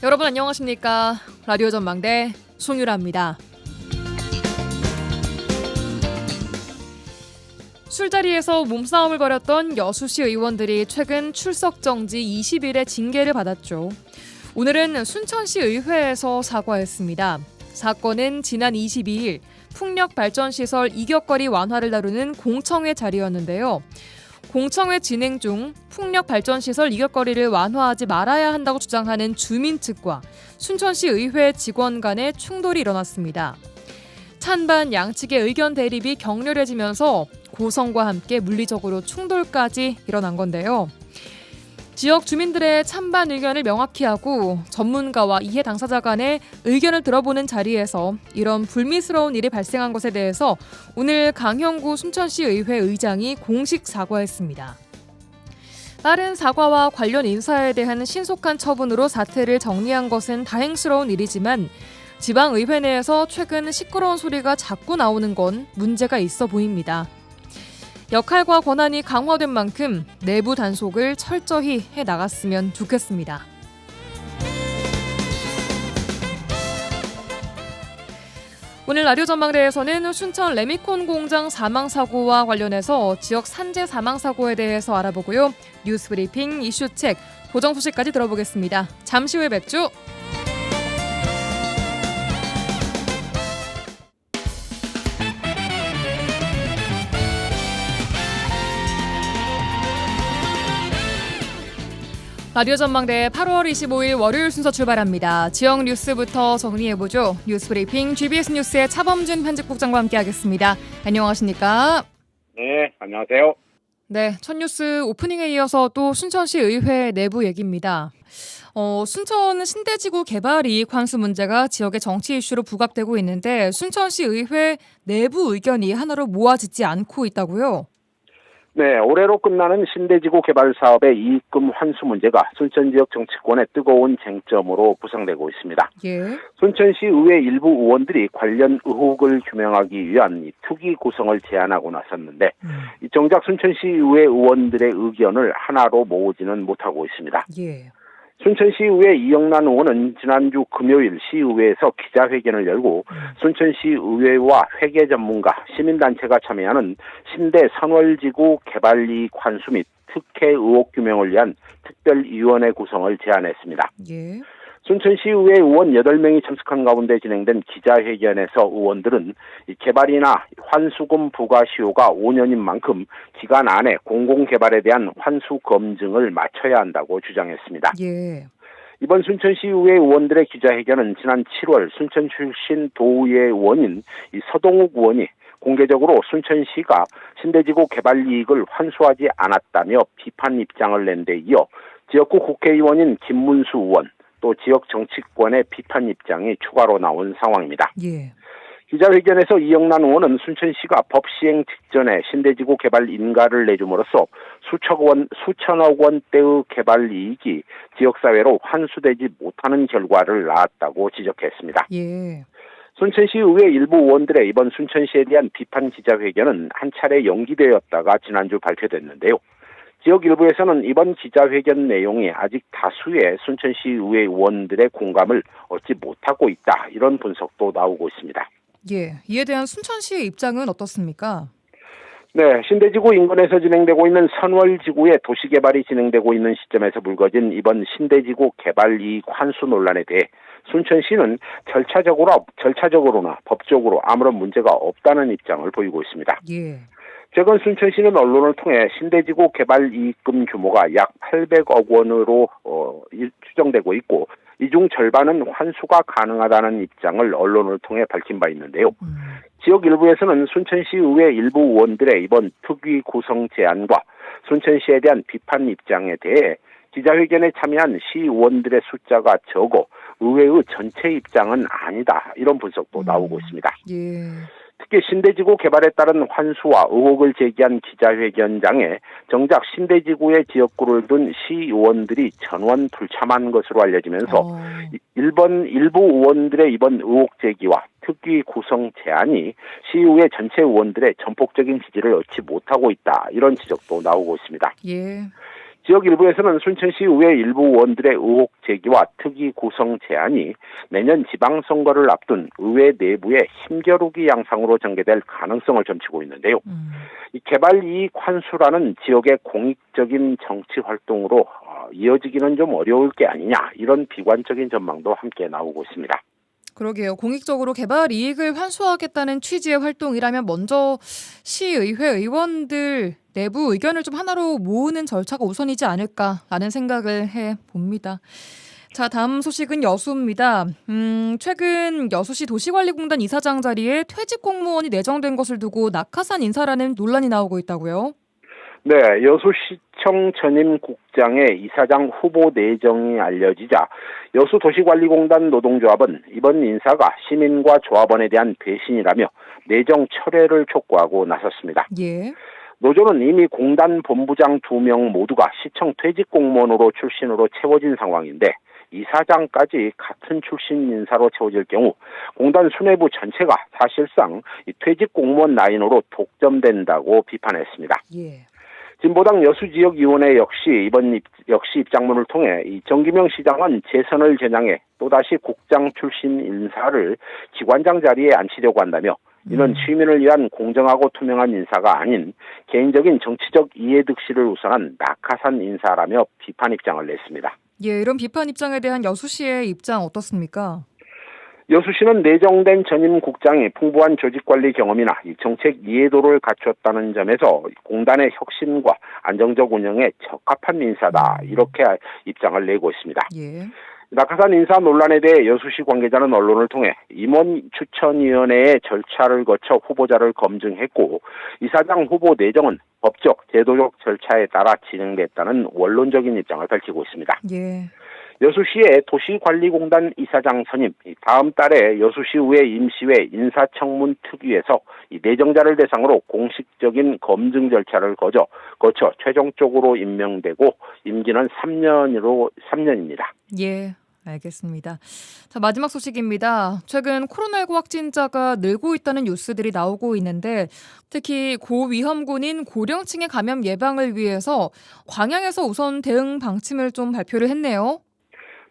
여러분 안녕하십니까? 라디오 전망대 송유라입니다. 술자리에서 몸싸움을 벌였던 여수시 의원들이 최근 출석 정지 20일의 징계를 받았죠. 오늘은 순천시 의회에서 사과했습니다. 사건은 지난 22일 풍력발전시설 이격거리 완화를 다루는 공청회 자리였는데요. 공청회 진행 중 풍력발전시설 이격거리를 완화하지 말아야 한다고 주장하는 주민 측과 순천시 의회 직원 간의 충돌이 일어났습니다. 찬반 양측의 의견 대립이 격렬해지면서 고성과 함께 물리적으로 충돌까지 일어난 건데요. 지역 주민들의 찬반 의견을 명확히 하고 전문가와 이해 당사자 간의 의견을 들어보는 자리에서 이런 불미스러운 일이 발생한 것에 대해서 오늘 강형구 순천시 의회 의장이 공식 사과했습니다. 빠른 사과와 관련 인사에 대한 신속한 처분으로 사태를 정리한 것은 다행스러운 일이지만 지방의회 내에서 최근 시끄러운 소리가 자꾸 나오는 건 문제가 있어 보입니다. 역할과 권한이 강화된 만큼 내부 단속을 철저히 해나갔으면 좋겠습니다. 오늘 라디오 전망대에서는 순천 레미콘 공장 사망사고와 관련해서 지역 산재 사망사고에 대해서 알아보고요. 뉴스브리핑, 이슈책, 고정 소식까지 들어보겠습니다. 잠시 후에 뵙죠. 라디오 전망대 8월 25일 월요일 순서 출발합니다. 지역 뉴스부터 정리해보죠. 뉴스브리핑 GBS 뉴스의 차범준 편집국장과 함께하겠습니다. 안녕하십니까? 네, 안녕하세요. 네, 첫 뉴스 오프닝에 이어서 또 순천시 의회 내부 얘기입니다. 순천 신대지구 개발 이익 환수 문제가 지역의 정치 이슈로 부각되고 있는데 순천시 의회 내부 의견이 하나로 모아지지 않고 있다고요? 네, 올해로 끝나는 신대지구 개발 사업의 이익금 환수 문제가 순천 지역 정치권의 뜨거운 쟁점으로 부상되고 있습니다. 예. 순천시 의회 일부 의원들이 관련 의혹을 규명하기 위한 이 특위 구성을 제안하고 나섰는데 정작 순천시 의회 의원들의 의견을 하나로 모으지는 못하고 있습니다. 예. 순천시의회 이영란 의원은 지난주 금요일 시의회에서 기자회견을 열고 순천시의회와 회계 전문가, 시민단체가 참여하는 신대 선월지구 개발이익 환수 및 특혜 의혹 규명을 위한 특별위원회 구성을 제안했습니다. 예. 순천시의회 의원 8명이 참석한 가운데 진행된 기자회견에서 의원들은 이 개발이나 환수금 부과 시효가 5년인 만큼 기간 안에 공공개발에 대한 환수 검증을 마쳐야 한다고 주장했습니다. 예. 이번 순천시의회 의원들의 기자회견은 지난 7월 순천 출신 도의회 의원인 이 서동욱 의원이 공개적으로 순천시가 신대지구 개발 이익을 환수하지 않았다며 비판 입장을 낸 데 이어 지역구 국회의원인 김문수 의원, 또 지역 정치권의 비판 입장이 추가로 나온 상황입니다. 예. 기자회견에서 이영란 의원은 순천시가 법 시행 직전에 신대지구 개발 인가를 내줌으로써 수천억 원대의 개발 이익이 지역사회로 환수되지 못하는 결과를 낳았다고 지적했습니다. 예. 순천시 의회 일부 의원들의 이번 순천시에 대한 비판 기자회견은 한 차례 연기되었다가 지난주 발표됐는데요. 지역 일부에서는 이번 기자회견 내용이 아직 다수의 순천시 의회 의원들의 공감을 얻지 못하고 있다. 이런 분석도 나오고 있습니다. 예. 이에 대한 순천시의 입장은 어떻습니까? 네, 신대지구 인근에서 진행되고 있는 선월지구의 도시개발이 진행되고 있는 시점에서 불거진 이번 신대지구 개발 이익 환수 논란에 대해 순천시는 절차적으로나 법적으로 아무런 문제가 없다는 입장을 보이고 있습니다. 예. 최근 순천시는 언론을 통해 신대지구 개발 이익금 규모가 약 800억 원으로 추정되고 있고 이 중 절반은 환수가 가능하다는 입장을 언론을 통해 밝힌 바 있는데요. 지역 일부에서는 순천시 의회 일부 의원들의 이번 특위 구성 제안과 순천시에 대한 비판 입장에 대해 기자회견에 참여한 시의원들의 숫자가 적어 의회의 전체 입장은 아니다. 이런 분석도 나오고 있습니다. 예. 특히 신대지구 개발에 따른 환수와 의혹을 제기한 기자회견장에 정작 신대지구의 지역구를 둔 시의원들이 전원 불참한 것으로 알려지면서 일부 의원들의 이번 의혹 제기와 특위 구성 제안이 시의회 전체 의원들의 전폭적인 지지를 얻지 못하고 있다. 이런 지적도 나오고 있습니다. 예. 지역 일부에서는 순천시 의회 일부 의원들의 의혹 제기와 특위 구성 제안이 내년 지방선거를 앞둔 의회 내부의 힘겨루기 양상으로 전개될 가능성을 점치고 있는데요. 이 개발 이익 환수라는 지역의 공익적인 정치 활동으로 이어지기는 좀 어려울 게 아니냐, 이런 비관적인 전망도 함께 나오고 있습니다. 그러게요. 공익적으로 개발 이익을 환수하겠다는 취지의 활동이라면 먼저 시의회 의원들 내부 의견을 좀 하나로 모으는 절차가 우선이지 않을까라는 생각을 해봅니다. 자, 다음 소식은 여수입니다. 최근 여수시 도시관리공단 이사장 자리에 퇴직 공무원이 내정된 것을 두고 낙하산 인사라는 논란이 나오고 있다고요? 네, 여수시청 전임 국장의 이사장 후보 내정이 알려지자 여수도시관리공단 노동조합은 이번 인사가 시민과 조합원에 대한 배신이라며 내정 철회를 촉구하고 나섰습니다. 예. 노조는 이미 공단 본부장 2명 모두가 시청 퇴직 공무원으로 출신으로 채워진 상황인데 이사장까지 같은 출신 인사로 채워질 경우 공단 수뇌부 전체가 사실상 이 퇴직 공무원 라인으로 독점된다고 비판했습니다. 예. 진보당 여수지역위원회 역시 입장문을 통해 이 정기명 시장은 재선을 겨냥해 또다시 국장 출신 인사를 기관장 자리에 앉히려고 한다며 이는 시민을 위한 공정하고 투명한 인사가 아닌 개인적인 정치적 이해득실을 우선한 낙하산 인사라며 비판 입장을 냈습니다. 예, 이런 비판 입장에 대한 여수시의 입장 어떻습니까? 여수시는 내정된 전임 국장이 풍부한 조직관리 경험이나 정책 이해도를 갖췄다는 점에서 공단의 혁신과 안정적 운영에 적합한 인사다, 이렇게 입장을 내고 있습니다. 예. 낙하산 인사 논란에 대해 여수시 관계자는 언론을 통해 임원 추천위원회의 절차를 거쳐 후보자를 검증했고 이사장 후보 내정은 법적, 제도적 절차에 따라 진행됐다는 원론적인 입장을 밝히고 있습니다. 예. 여수시의 도시관리공단 이사장 선임, 다음 달에 여수시의회 임시회 인사청문 특위에서 내정자를 대상으로 공식적인 검증 절차를 거쳐 최종적으로 임명되고 임기는 3년입니다. 예. 알겠습니다. 자, 마지막 소식입니다. 최근 코로나19 확진자가 늘고 있다는 뉴스들이 나오고 있는데 특히 고위험군인 고령층의 감염 예방을 위해서 광양에서 우선 대응 방침을 좀 발표를 했네요.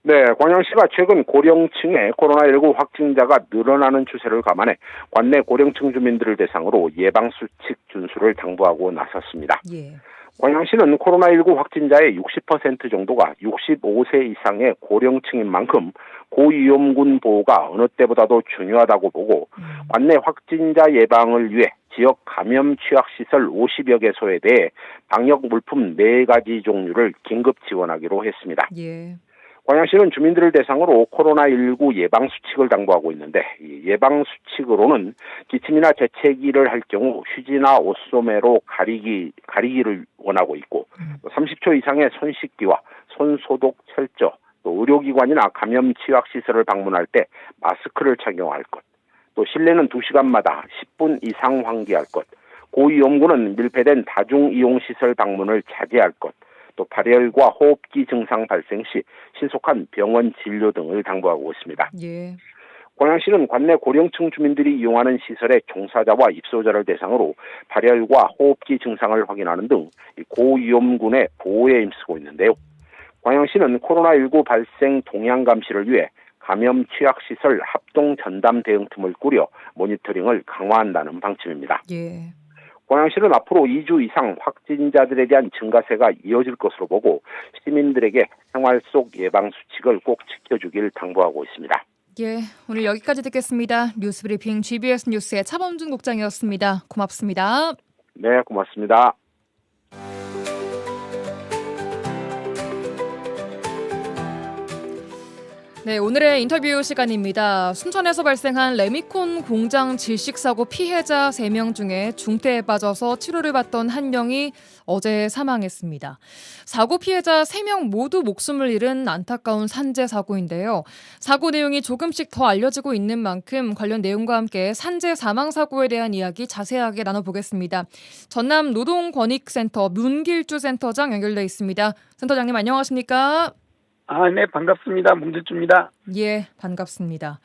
네, 광양시가 최근 고령층의 코로나19 확진자가 늘어나는 추세를 감안해 관내 고령층 주민들을 대상으로 예방수칙 준수를 당부하고 나섰습니다. 예. 광양시는 코로나19 확진자의 60% 정도가 65세 이상의 고령층인 만큼 고위험군 보호가 어느 때보다도 중요하다고 보고 관내 확진자 예방을 위해 지역 감염 취약시설 50여 개소에 대해 방역 물품 4가지 종류를 긴급 지원하기로 했습니다. 예. 광양시는 주민들을 대상으로 코로나19 예방수칙을 당부하고 있는데 이 예방수칙으로는 기침이나 재채기를 할 경우 휴지나 옷소매로 가리기를 원하고 있고 30초 이상의 손 씻기와 손 소독 철저, 또 의료기관이나 감염 취약시설을 방문할 때 마스크를 착용할 것, 또 실내는 2시간마다 10분 이상 환기할 것, 고위험군은 밀폐된 다중이용시설 방문을 자제할 것, 또 발열과 호흡기 증상 발생 시 신속한 병원 진료 등을 당부하고 있습니다. 예. 광양시는 관내 고령층 주민들이 이용하는 시설의 종사자와 입소자를 대상으로 발열과 호흡기 증상을 확인하는 등 고위험군의 보호에 힘쓰고 있는데요. 광양시는 코로나19 발생 동향 감시를 위해 감염 취약시설 합동 전담 대응팀을 꾸려 모니터링을 강화한다는 방침입니다. 예. 광양시는 앞으로 2주 이상 확진자들에 대한 증가세가 이어질 것으로 보고 시민들에게 생활 속 예방수칙을 꼭 지켜주길 당부하고 있습니다. 예, 오늘 여기까지 듣겠습니다. 뉴스브리핑 GBS 뉴스의 차범준 국장이었습니다. 고맙습니다. 네, 고맙습니다. 네, 오늘의 인터뷰 시간입니다. 순천에서 발생한 레미콘 공장 질식사고 피해자 3명 중에 중태에 빠져서 치료를 받던 한 명이 어제 사망했습니다. 사고 피해자 3명 모두 목숨을 잃은 안타까운 산재 사고인데요. 사고 내용이 조금씩 더 알려지고 있는 만큼 관련 내용과 함께 산재 사망 사고에 대한 이야기 자세하게 나눠보겠습니다. 전남 노동권익센터 문길주 센터장 연결돼 있습니다. 센터장님 안녕하십니까? 네, 반갑습니다. 문길주입니다. 예, 반갑습니다.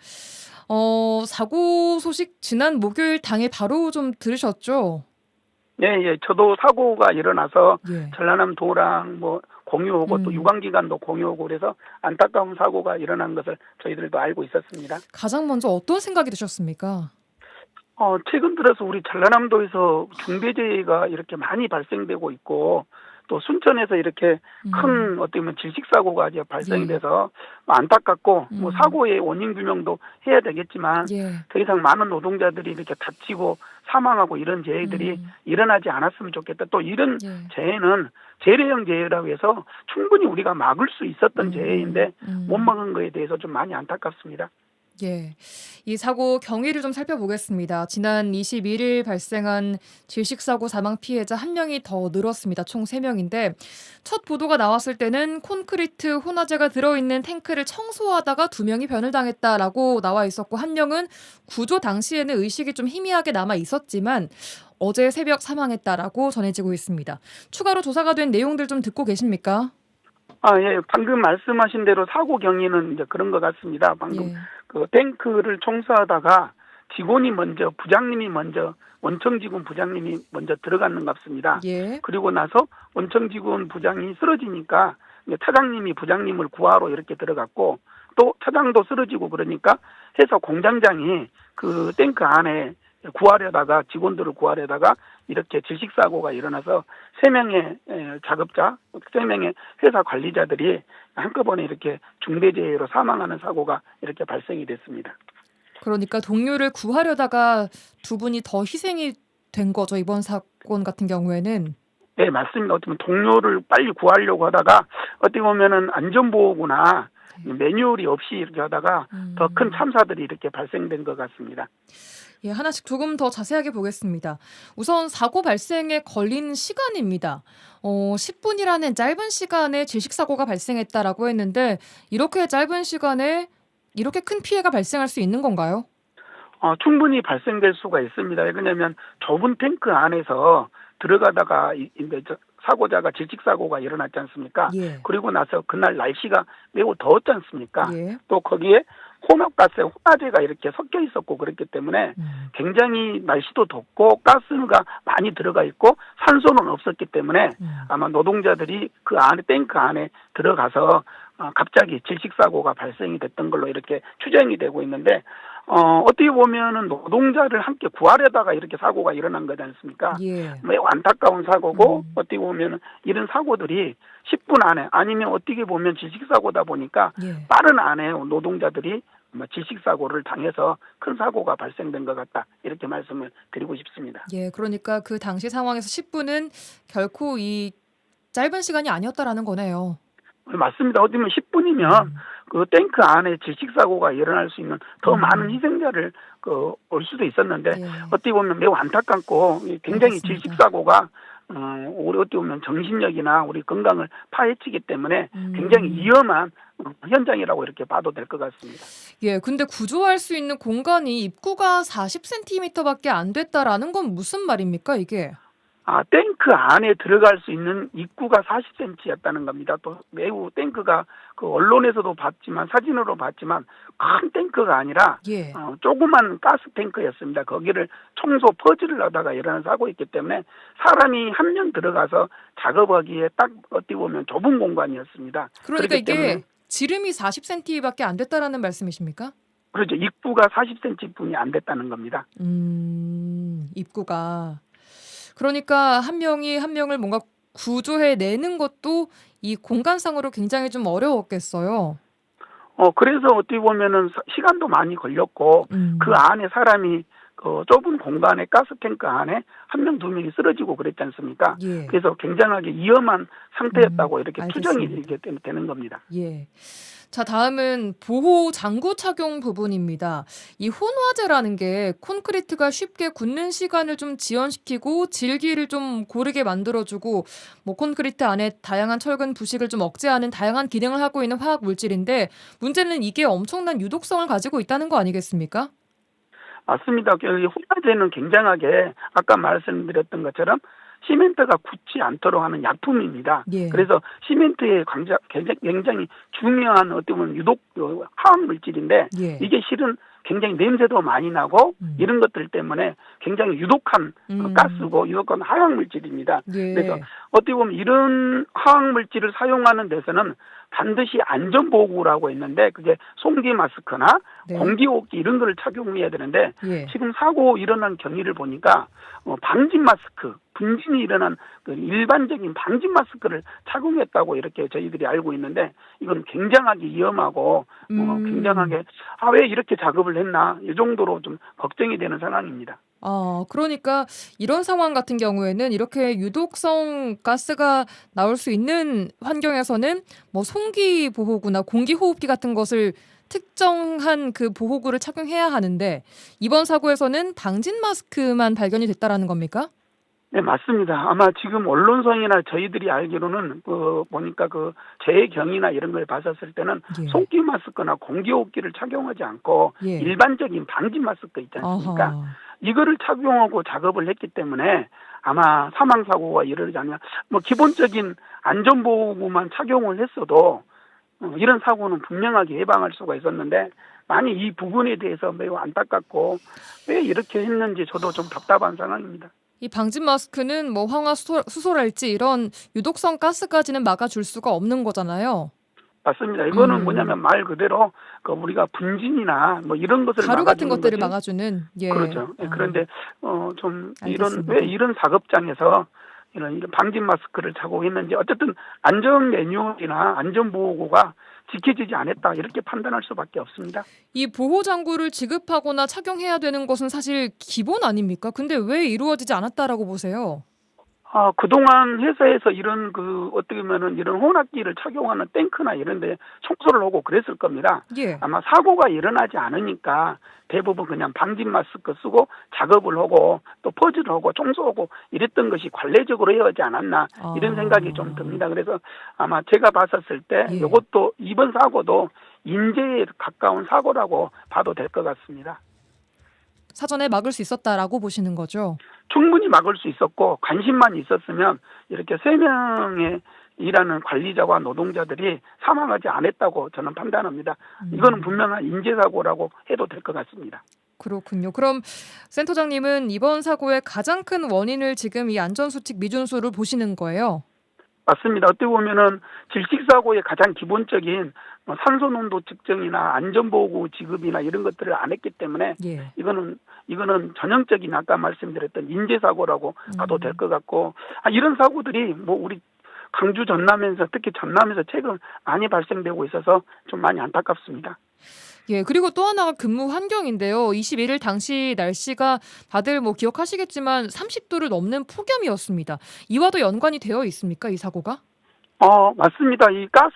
사고 소식 지난 목요일 당일 바로 좀 들으셨죠? 예. 저도 사고가 일어나서 예. 전라남 도랑 뭐 공유하고 또 유관기관도 공유하고 그래서 안타까운 사고가 일어난 것을 저희들도 알고 있었습니다. 가장 먼저 어떤 생각이 드셨습니까? 최근 들어서 우리 전라남도에서 중대재해가 이렇게 많이 발생되고 있고 또 순천에서 이렇게 큰 어떻게 보면 질식사고가 이제 발생이 예. 돼서 안타깝고 뭐 사고의 원인 규명도 해야 되겠지만 예. 더 이상 많은 노동자들이 이렇게 다치고 사망하고 이런 재해들이 일어나지 않았으면 좋겠다. 또 이런 예. 재해는 재래형 재해라고 해서 충분히 우리가 막을 수 있었던 재해인데 못 막은 거에 대해서 좀 많이 안타깝습니다. 예. 이 사고 경위를 좀 살펴보겠습니다. 지난 21일 발생한 질식사고 사망 피해자 1명이 더 늘었습니다. 총 3명인데 첫 보도가 나왔을 때는 콘크리트 혼화제가 들어있는 탱크를 청소하다가 2명이 변을 당했다라고 나와 있었고 1명은 구조 당시에는 의식이 좀 희미하게 남아 있었지만 어제 새벽 사망했다라고 전해지고 있습니다. 추가로 조사가 된 내용들 좀 듣고 계십니까? 예. 방금 말씀하신 대로 사고 경위는 이제 그런 것 같습니다. 방금 예. 그 탱크를 청소하다가 직원이 먼저 부장님이 먼저 원청직원 부장님이 먼저 들어갔는 것 같습니다. 예. 그리고 나서 원청직원 부장이 쓰러지니까 이제 차장님이 부장님을 구하러 이렇게 들어갔고 또 차장도 쓰러지고 그러니까 회사 공장장이 그 탱크 안에 구하려다가 직원들을 구하려다가 이렇게 질식사고가 일어나서 3명의 작업자, 3명의 회사 관리자들이 한꺼번에 이렇게 중대재해로 사망하는 사고가 이렇게 발생이 됐습니다. 그러니까 동료를 구하려다가 두 분이 더 희생이 된 거죠. 이번 사건 같은 경우에는. 네, 맞습니다. 어떻게 보면 동료를 빨리 구하려고 하다가 어떻게 보면은 안전보호구나 매뉴얼이 없이 이렇게 하다가 더 큰 참사들이 이렇게 발생된 것 같습니다. 예, 하나씩 조금 더 자세하게 보겠습니다. 우선 사고 발생에 걸린 시간입니다. 10분이라는 짧은 시간에 질식사고가 발생했다라고 했는데 이렇게 짧은 시간에 이렇게 큰 피해가 발생할 수 있는 건가요? 충분히 발생될 수가 있습니다. 왜냐하면 좁은 탱크 안에서 들어가다가 이제 사고자가 질식사고가 일어났지 않습니까? 예. 그리고 나서 그날 날씨가 매우 더웠지 않습니까? 예. 또 거기에 혼합가스에 혼화제가 이렇게 섞여 있었고 그렇기 때문에 굉장히 날씨도 덥고 가스가 많이 들어가 있고 산소는 없었기 때문에 아마 노동자들이 그 안에 탱크 안에 들어가서 갑자기 질식사고가 발생이 됐던 걸로 이렇게 추정이 되고 있는데 어떻게 보면은 노동자를 함께 구하려다가 이렇게 사고가 일어난 거지 않습니까? 예. 매우 안타까운 사고고 어떻게 보면은 이런 사고들이 10분 안에 아니면 어떻게 보면 질식사고다 보니까 예. 빠른 안에 노동자들이 질식사고를 당해서 큰 사고가 발생된 것 같다. 이렇게 말씀을 드리고 싶습니다. 예, 그러니까 그 당시 상황에서 10분은 결코 이 짧은 시간이 아니었다라는 거네요. 맞습니다. 어떻게 보면 10분이면 그 탱크 안에 질식사고가 일어날 수 있는 더 많은 희생자를 올 수도 있었는데 예. 어떻게 보면 매우 안타깝고 굉장히 알겠습니다. 질식사고가 우리 어떻게 보면 정신력이나 우리 건강을 파헤치기 때문에 굉장히 위험한 현장이라고 이렇게 봐도 될 것 같습니다. 예, 근데 구조할 수 있는 공간이 입구가 40cm밖에 안 됐다라는 건 무슨 말입니까, 이게? 탱크 안에 들어갈 수 있는 입구가 40cm였다는 겁니다. 또 매우 탱크가 그 언론에서도 봤지만 사진으로 봤지만 큰 탱크가 아니라 예. 조그만 가스 탱크였습니다. 거기를 청소 퍼즐을 하다가 일어난 사고였기 때문에 사람이 한 명 들어가서 작업하기에 딱 어떻게 보면 좁은 공간이었습니다. 그러니까 이게 때문에 지름이 40cm밖에 안 됐다라는 말씀이십니까? 그렇죠. 입구가 40cm뿐이 안 됐다는 겁니다. 입구가. 그러니까 한 명이 한 명을 뭔가 구조해내는 것도 이 공간상으로 굉장히 좀 어려웠겠어요. 그래서 어떻게 보면은 시간도 많이 걸렸고 그 안에 사람이 그 좁은 공간에 가스탱크 안에 한 명, 두 명이 쓰러지고 그랬지 않습니까? 예. 그래서 굉장하게 위험한 상태였다고 이렇게 알겠습니다. 추정이 이렇게 되는 겁니다. 예. 자, 다음은 보호 장구 착용 부분입니다. 이 혼화제라는 게 콘크리트가 쉽게 굳는 시간을 좀 지연시키고 질기를 좀 고르게 만들어주고 뭐 콘크리트 안에 다양한 철근 부식을 좀 억제하는 다양한 기능을 하고 있는 화학 물질인데 문제는 이게 엄청난 유독성을 가지고 있다는 거 아니겠습니까? 맞습니다. 혼화제는 굉장하게 아까 말씀드렸던 것처럼 시멘트가 굳지 않도록 하는 약품입니다. 예. 그래서 시멘트의 굉장히 중요한 어떻게 보면 유독 화학 물질인데 예. 이게 실은 굉장히 냄새도 많이 나고 이런 것들 때문에 굉장히 유독한 가스고 유독한 화학물질입니다. 예. 그래서 어떻게 보면 이런 화학물질을 사용하는 데서는 반드시 안전보호구라고 있는데 그게 송기 마스크나 네. 공기호흡기 이런 거를 착용해야 되는데 예. 지금 사고 일어난 경위를 보니까 방진 마스크, 분진이 일어난 그 일반적인 방진 마스크를 착용했다고 이렇게 저희들이 알고 있는데 이건 굉장하게 위험하고 굉장하게 왜 이렇게 작업을 했나 이 정도로 좀 걱정이 되는 상황입니다. 그러니까 이런 상황 같은 경우에는 이렇게 유독성 가스가 나올 수 있는 환경에서는 뭐 송기 보호구나 공기 호흡기 같은 것을 특정한 그 보호구를 착용해야 하는데 이번 사고에서는 방진 마스크만 발견이 됐다라는 겁니까? 네, 맞습니다. 아마 지금 언론상이나 저희들이 알기로는 보니까 재경이나 이런 걸 봤었을 때는 예. 송기 마스크나 공기호흡기를 착용하지 않고 예. 일반적인 방진 마스크 있지 않습니까? 아하. 이거를 착용하고 작업을 했기 때문에 아마 사망사고가 일어나지 않냐. 기본적인 안전보호구만 착용을 했어도 이런 사고는 분명하게 예방할 수가 있었는데 많이 이 부분에 대해서 매우 안타깝고 왜 이렇게 했는지 저도 좀 답답한 상황입니다. 이 방진 마스크는 뭐 황화수소랄지 이런 유독성 가스까지는 막아줄 수가 없는 거잖아요. 맞습니다. 이거는 뭐냐면 말 그대로 우리가 분진이나 이런 것을 가루 같은 막아주는 것들을 거지. 막아주는. 예. 그렇죠. 그런데 좀 알겠습니다. 왜 이런 작업장에서 이런 방진 마스크를 착용했는지 어쨌든 안전 매뉴얼이나 안전 보호구가 지켜지지 않았다 이렇게 판단할 수밖에 없습니다. 이 보호 장구를 지급하거나 착용해야 되는 것은 사실 기본 아닙니까? 근데 왜 이루어지지 않았다라고 보세요? 그동안 회사에서 이런 어떻게 보면은 이런 혼합기를 착용하는 탱크나 이런 데 청소를 하고 그랬을 겁니다. 예. 아마 사고가 일어나지 않으니까 대부분 그냥 방진 마스크 쓰고 작업을 하고 또 퍼즐을 하고 청소하고 이랬던 것이 관례적으로 해야하지 않았나 이런 생각이 좀 듭니다. 그래서 아마 제가 봤었을 때 예. 이것도 이번 사고도 인재에 가까운 사고라고 봐도 될 것 같습니다. 사전에 막을 수 있었다라고 보시는 거죠? 충분히 막을 수 있었고 관심만 있었으면 이렇게 3명의 일하는 관리자와 노동자들이 사망하지 않았다고 저는 판단합니다. 이거는 분명한 인재사고라고 해도 될 것 같습니다. 그렇군요. 그럼 센터장님은 이번 사고의 가장 큰 원인을 지금 이 안전수칙 미준수를 보시는 거예요? 맞습니다. 어떻게 보면은 질식사고의 가장 기본적인 산소농도 측정이나 안전보호구 지급이나 이런 것들을 안 했기 때문에 예. 이거는 전형적인 아까 말씀드렸던 인재사고라고 봐도 될 것 같고 이런 사고들이 우리 강주 전남에서 특히 전남에서 최근 많이 발생되고 있어서 좀 많이 안타깝습니다. 예, 그리고 또 하나가 근무 환경인데요. 21일 당시 날씨가 다들 기억하시겠지만 30도를 넘는 폭염이었습니다. 이와도 연관이 되어 있습니까, 이 사고가? 맞습니다. 이 가스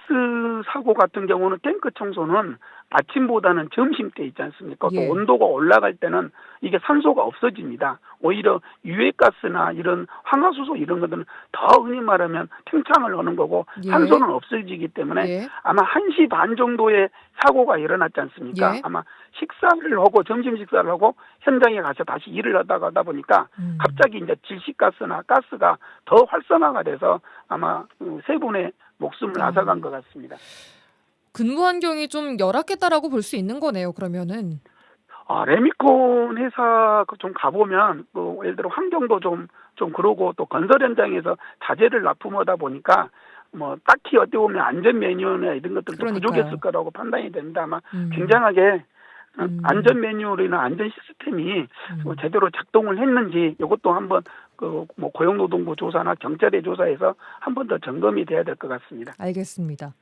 사고 같은 경우는 탱크 청소는 아침보다는 점심 때 있지 않습니까? 예. 또 온도가 올라갈 때는 이게 산소가 없어집니다. 오히려 유해가스나 이런 황화수소 이런 것들은 더 흔히 말하면 팽창을 하는 거고 예. 산소는 없어지기 때문에 예. 아마 1시 반 정도의 사고가 일어났지 않습니까? 예. 아마 식사를 하고 점심 식사를 하고 현장에 가서 다시 일을 하다 보니까 갑자기 이제 질식가스나 가스가 더 활성화가 돼서 아마 3분의 목숨을 앗아간 것 같습니다. 근무 환경이 좀 열악했다라고 볼 수 있는 거네요, 그러면은. 레미콘 회사 좀 가보면 예를 들어 환경도 좀 그러고 또 건설 현장에서 자재를 납품하다 보니까 딱히 어떻게 보면 안전 매뉴얼이나 이런 것들도 그러니까요. 부족했을 거라고 판단이 됩니다. 아마 굉장하게 안전 매뉴얼이나 안전 시스템이 제대로 작동을 했는지 이것도 한번 고용노동부 조사나 경찰의 조사에서 한 번 더 점검이 돼야 될 것 같습니다. 알겠습니다.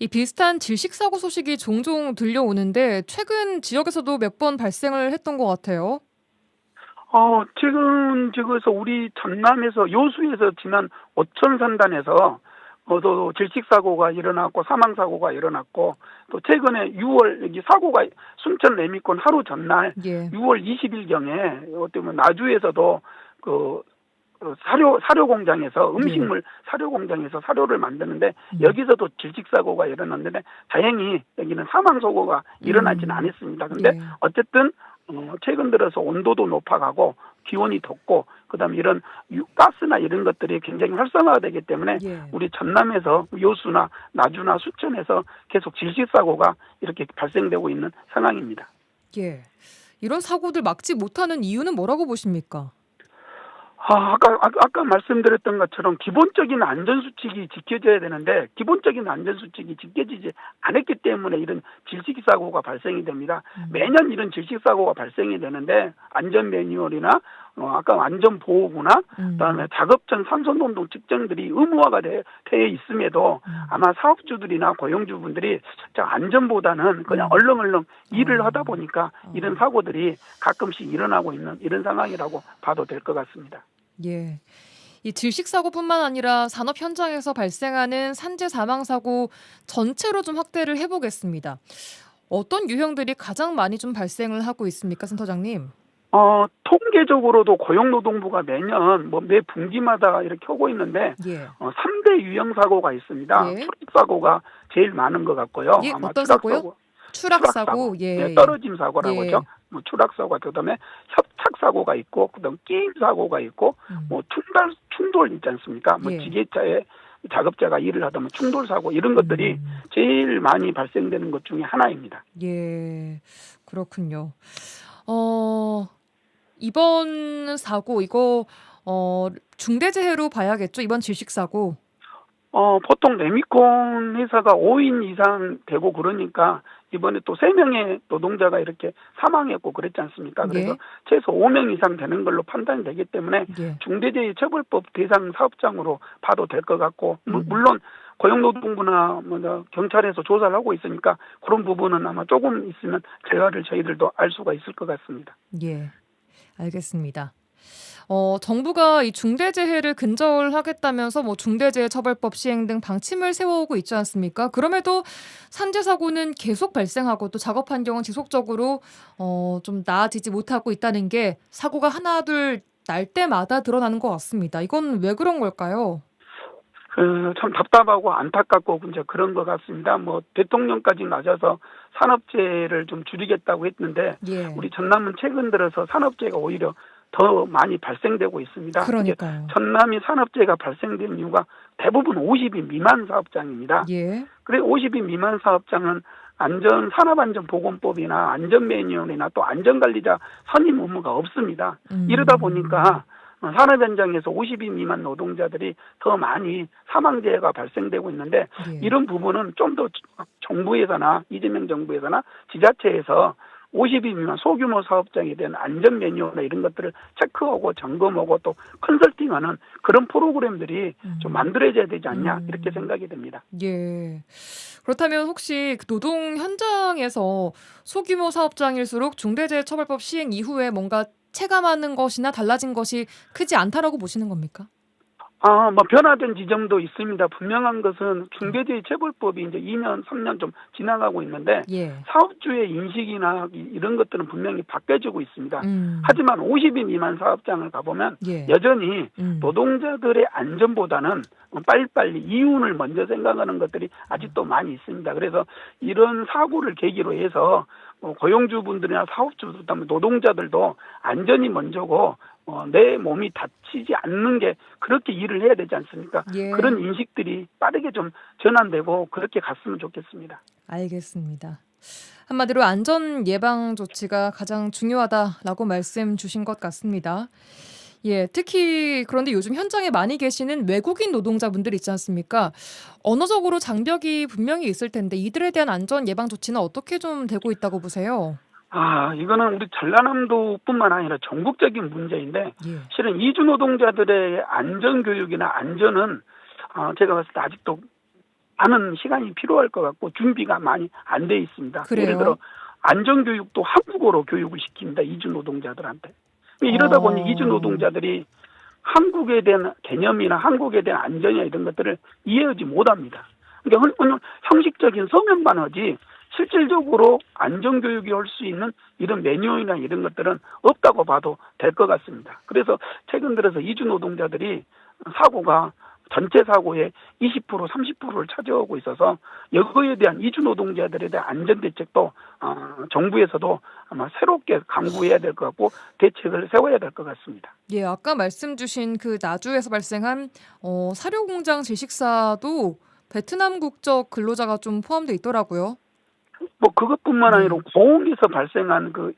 이 비슷한 질식사고 소식이 종종 들려오는데 최근 지역에서도 몇 번 발생을 했던 것 같아요. 최근 지역에서 우리 전남에서 요수에서 지난 오천산단에서 또 질식사고가 일어났고 사망사고가 일어났고 또 최근에 6월 여기 사고가 순천 레미콘 하루 전날 예. 6월 20일경에 어떻게 보면 나주에서도 사료 공장에서 음식물 사료 공장에서 사료를 만드는데 여기서도 질식사고가 일어났는데 다행히 여기는 사망사고가 일어나지는 않았습니다. 근데 어쨌든 최근 들어서 온도도 높아가고 기온이 덥고 그다음에 이런 가스나 이런 것들이 굉장히 활성화되기 때문에 우리 전남에서 요수나 나주나 수천에서 계속 질식사고가 이렇게 발생되고 있는 상황입니다. 예. 이런 사고들 막지 못하는 이유는 뭐라고 보십니까? 아까 말씀드렸던 것처럼 기본적인 안전수칙이 지켜져야 되는데 기본적인 안전수칙이 지켜지지 않았기 때문에 이런 질식사고가 발생이 됩니다. 매년 이런 질식사고가 발생이 되는데 안전 매뉴얼이나 아까 안전보호구나 그다음에 작업 전 산소농도 측정들이 의무화가 되어 있음에도 아마 사업주들이나 고용주분들이 안전보다는 그냥 얼렁얼렁 일을 하다 보니까 이런 사고들이 가끔씩 일어나고 있는 이런 상황이라고 봐도 될 것 같습니다. 예. 이 질식 사고뿐만 아니라 산업 현장에서 발생하는 산재 사망 사고 전체로 좀 확대를 해보겠습니다. 어떤 유형들이 가장 많이 좀 발생을 하고 있습니까, 센터장님? 통계적으로도 고용노동부가 매년 매 분기마다 이렇게 하고 있는데 예. 3대 유형 사고가 있습니다. 예. 추락 사고가 제일 많은 것 같고요. 예, 아마 어떤 추락 사고요? 사고. 추락 사고. 예. 네, 떨어짐 사고라고 예. 하죠. 추락 사고가 그다음에 협착 사고가 있고 그다음 끼임 사고가 있고 충돌 있지 않습니까? 예. 지게차에 작업자가 일을 하다 보면 충돌 사고 이런 것들이 제일 많이 발생되는 것 중에 하나입니다. 예. 그렇군요. 이번 사고 이거 중대재해로 봐야겠죠? 이번 질식 사고. 보통 레미콘 회사가 5인 이상 되고 그러니까 이번에 또 3명의 노동자가 이렇게 사망했고 그랬지 않습니까? 그래서 예. 최소 5명 이상 되는 걸로 판단이 되기 때문에 예. 중대재해처벌법 대상 사업장으로 봐도 될 것 같고 물론 고용노동부나 경찰에서 조사를 하고 있으니까 그런 부분은 아마 조금 있으면 결과를 저희들도 알 수가 있을 것 같습니다. 예. 알겠습니다. 정부가 이 중대재해를 근절하겠다면서 중대재해처벌법 시행 등 방침을 세워오고 있지 않습니까? 그럼에도 산재 사고는 계속 발생하고 또 작업 환경은 지속적으로 좀 나아지지 못하고 있다는 게 사고가 하나 둘 날 때마다 드러나는 것 같습니다. 이건 왜 그런 걸까요? 참 답답하고 안타깝고 이제 그런 것 같습니다. 대통령까지 나서서 산업재해를 좀 줄이겠다고 했는데 예. 우리 전남은 최근 들어서 산업재해가 오히려 더 많이 발생되고 있습니다. 그러니까요. 전남이 산업재해가 발생된 이유가 대부분 50인 미만 사업장입니다. 예. 그래 50인 미만 사업장은 산업안전보건법이나 안전매뉴얼이나 또 안전관리자 선임 의무가 없습니다. 이러다 보니까 산업 현장에서 50인 미만 노동자들이 더 많이 사망재해가 발생되고 있는데 예. 이런 부분은 좀 더 정부에서나 이재명 정부에서나 지자체에서 50인 미만 소규모 사업장에 대한 안전 매뉴얼이나 이런 것들을 체크하고 점검하고 또 컨설팅하는 그런 프로그램들이 좀 만들어져야 되지 않냐 이렇게 생각이 됩니다. 예. 그렇다면 혹시 그 노동 현장에서 소규모 사업장일수록 중대재해처벌법 시행 이후에 뭔가 체감하는 것이나 달라진 것이 크지 않다라고 보시는 겁니까? 변화된 지점도 있습니다. 분명한 것은 중대재해처벌법이 이제 2년, 3년 좀 지나가고 있는데 예. 사업주의 인식이나 이런 것들은 분명히 바뀌어지고 있습니다. 하지만 하지만 50인 미만 사업장을 가보면 예. 여전히 노동자들의 안전보다는 빨리빨리 이윤을 먼저 생각하는 것들이 아직도 많이 있습니다. 그래서 이런 사고를 계기로 해서 고용주분들이나 사업주들, 노동자들도 안전이 먼저고 내 몸이 다치지 않는 게 그렇게 일을 해야 되지 않습니까? 예. 그런 인식들이 빠르게 좀 전환되고 그렇게 갔으면 좋겠습니다. 알겠습니다. 한마디로 안전 예방 조치가 가장 중요하다라고 말씀 주신 것 같습니다. 예, 특히 그런데 요즘 현장에 많이 계시는 외국인 노동자분들 있지 않습니까? 언어적으로 장벽이 분명히 있을 텐데 이들에 대한 안전 예방 조치는 어떻게 좀 되고 있다고 보세요? 이거는 우리 전라남도뿐만 아니라 전국적인 문제인데 예. 실은 이주 노동자들의 안전 교육이나 안전은 제가 봤을 때 아직도 많은 시간이 필요할 것 같고 준비가 많이 안 돼 있습니다. 그래요? 예를 들어 안전 교육도 한국어로 교육을 시킵니다. 이주 노동자들한테. 이러다 보니 이주 노동자들이 한국에 대한 개념이나 한국에 대한 안전이나 이런 것들을 이해하지 못합니다. 그러니까 형식적인 서면만 하지 실질적으로 안전교육이 할 수 있는 이런 매뉴얼이나 이런 것들은 없다고 봐도 될 것 같습니다. 그래서 최근 들어서 이주 노동자들이 사고가 전체 사고의 20%, 30%를 차지하고 있어서 이거에 대한 이주 노동자들에 대한 안전대책도 정부에서도 아마 새롭게 강구해야 될 것 같고 대책을 세워야 될 것 같습니다. 예, 아까 말씀 주신 그 나주에서 발생한 사료공장 질식사도 베트남 국적 근로자가 좀 포함돼 있더라고요. 뭐 그것뿐만 아니라 고흥에서 발생한 그